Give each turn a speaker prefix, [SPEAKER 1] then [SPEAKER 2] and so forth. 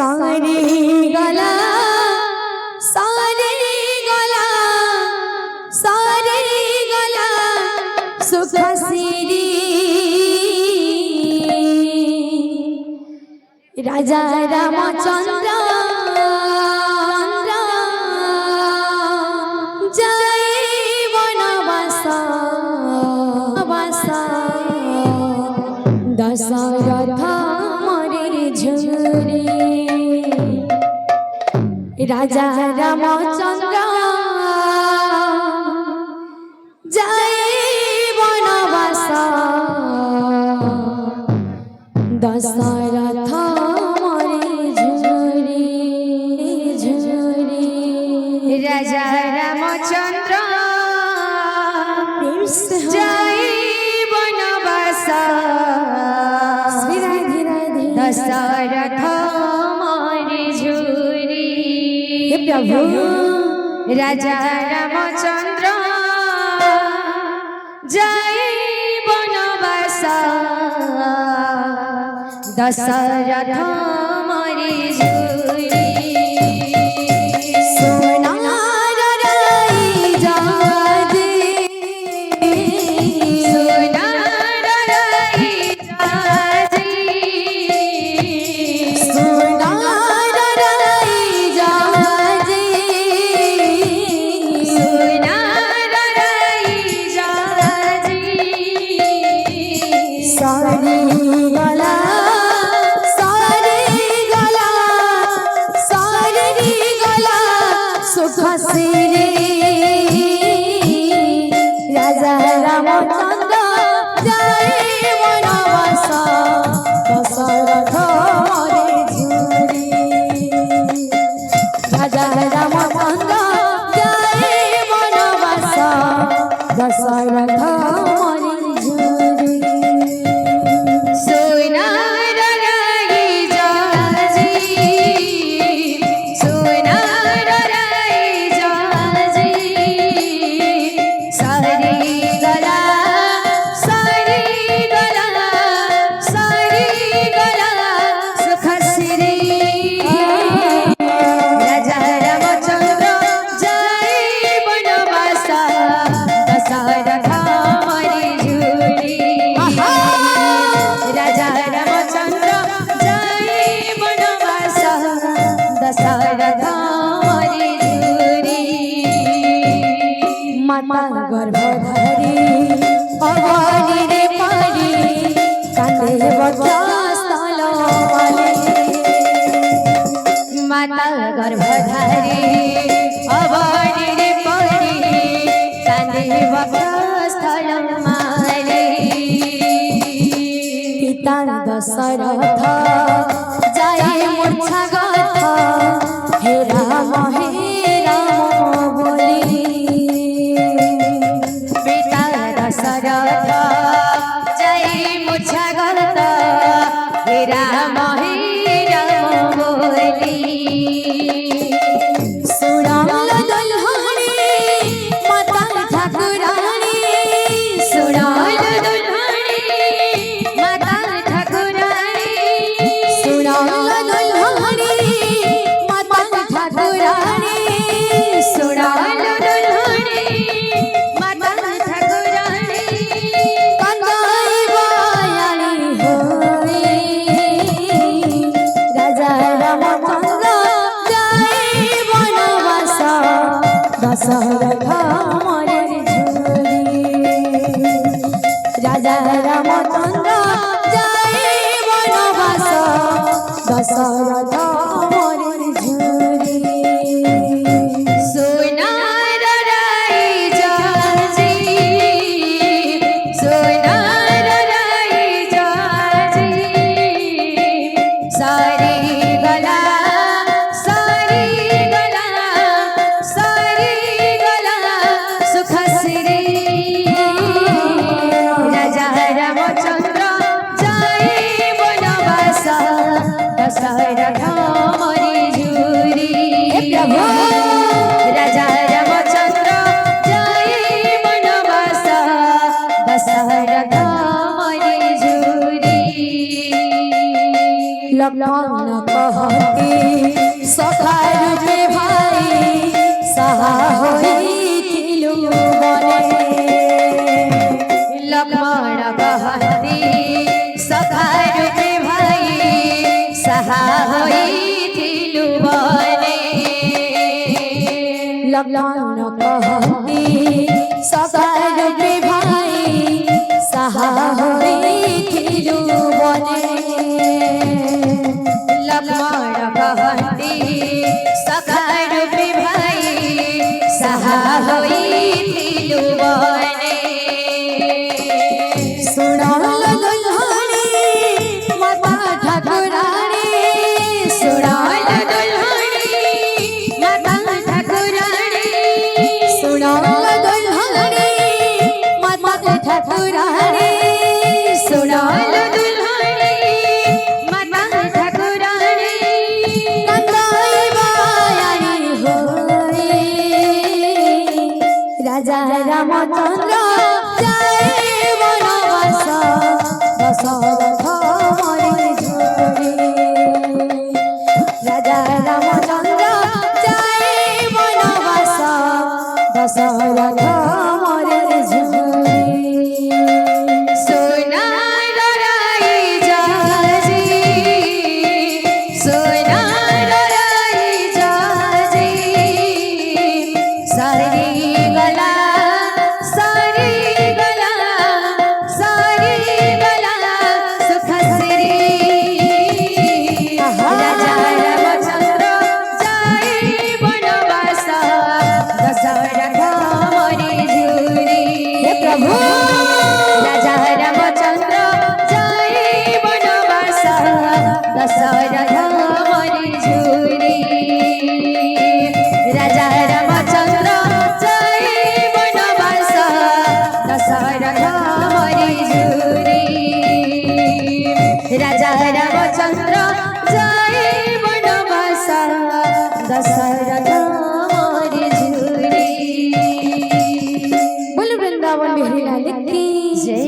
[SPEAKER 1] सारे गला सारे गला सारे गला सुख सिरी राजा रामचंद्र जय वनवास दशरथ मरे झुरे राजा रामचंद्र जय वनवास दशरथ
[SPEAKER 2] राजा रामचंद्र जय वनवास दशरथ मरे झुरी।
[SPEAKER 1] प्रभु
[SPEAKER 2] राजा रामचंद्र जय वनवास दशरथ मरे झुरी।
[SPEAKER 1] राजा रामचंद्र जय वनवास दशरथ मरे झुरी। राजा रामचंद्र जय वनवास दशरथ मरे झुरी। माता गर्भधारी अवनी रे पारी कांदे वक्षस्थल
[SPEAKER 2] माता गर्भधारी अवनी रे पारी कांदे वक्षस्थल मारे।
[SPEAKER 1] पिता दशरथ जय मूर्छा गथ हे राम बोली।
[SPEAKER 2] दशरथ जय मूर्छा गथ हे राम बोली।
[SPEAKER 1] सुनाल दुल्हनी माता ठाकुरानी
[SPEAKER 2] सुनाल दुल्हनी माता ठाकुरानी
[SPEAKER 1] सुनाल दुल्हनी माता ठाकुरानी
[SPEAKER 2] सुनाल दुल्हनी माता ठाकुरानी।
[SPEAKER 1] कंदाई बायानी होई राजा रामचंद्र जय वनवास दशरथ मरे झुरी। राजा रामचंद्र जय वनवास दशरथ मरे झुरी।
[SPEAKER 2] सोनार राई जाजी सोनार राई जाजी सारी गला सुख श्री। राजा रामचंद्र जय वनवास दशरथ मरे झुरी।
[SPEAKER 1] कहती सखा रूपे भाई सहा होइथिलु बने
[SPEAKER 2] लक्ष्मण कहती सखा रूपे भाई सहा होइथिलु बने
[SPEAKER 1] लक्ष्मण कहती सखा रूपे भाई सहा होइथिलु बने
[SPEAKER 2] लक्ष्मण कहती सखा रूपे भाई सहा होइथिलु बने
[SPEAKER 1] सुनाल दुल्हनी माता ठाकुरानी
[SPEAKER 2] सुनाल दुल्हनी माता ठाकुरानी
[SPEAKER 1] सुनाल दुल्हनी माता ठाकुरानी
[SPEAKER 2] सुनाल दुल्हनी माता ठाकुरानी
[SPEAKER 1] कंदाई बायानी होई राजा रामचंद्र जाए वनवास दशरथ मरे झोरे राजा